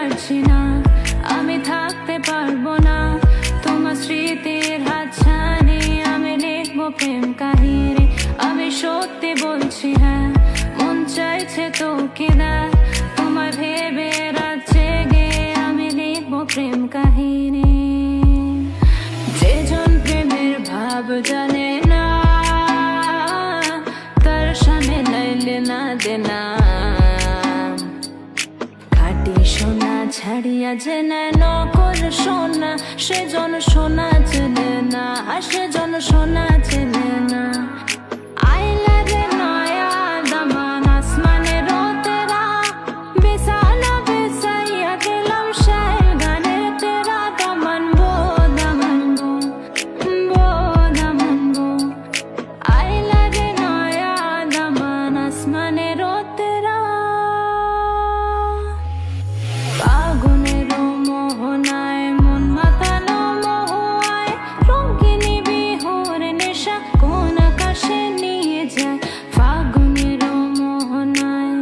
পারছি না, আমি থাকতে পারবো না তোমার স্মৃতির হাতছানি। আমি লিখবো প্রেম কাহিনী, আমি সত্যি বলছি হ্যাঁ, মন চাইছে তোকে দেখ, তোমার ভেবে রাত জেগে আমি লিখবো প্রেম কাহিনী। যেজন প্রেমের ভাব জানে না, তার সামনে লাইলে না দেনা, খাটি সোনা ছাড়িয়া যে নেয় নকল সোনা, সেজন সোনা চেনে না, সেজন সোনা চেনে না। আইলা রে নয়া দামান আসমানের তেরা, বিছানা বিছাইয়া গেলাম শায়ের গানের তেরা, দামান বো দামান বো বো দামান বো। আইলা রে নয়া দামান আসমানের তেরা, ফাগুনের মোহনায় মন মাতানো মহুয়ায়, রঙিনী বিহুর নেশা কোন আকাশে নিয়ে যায়। ফাগুনের মোহনায়,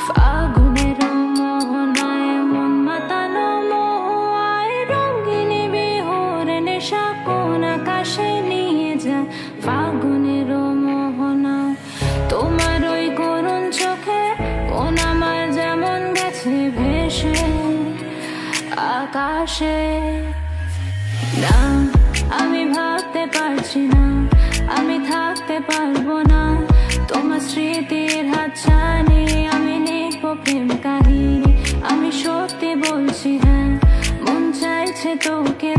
ফাগুনের মোহনায় মন মাতানো মহুয়ায়, রঙিনী বিহুর নেশা কোন আকাশে নিয়ে যায়। ফাগুনের মোহনায় তোমার ওই করুণ চোখে কোন আমার যেমন গেছে ভেসে আকাশে। না, আমি ভাবতে পারছি না, আমি থাকতে পারবো না তোমার স্মৃতির হাতছানি। আমি লিখবো প্রেম কাহিনী, আমি সত্যি বলছি হ্যাঁ, মন চাইছে তোকে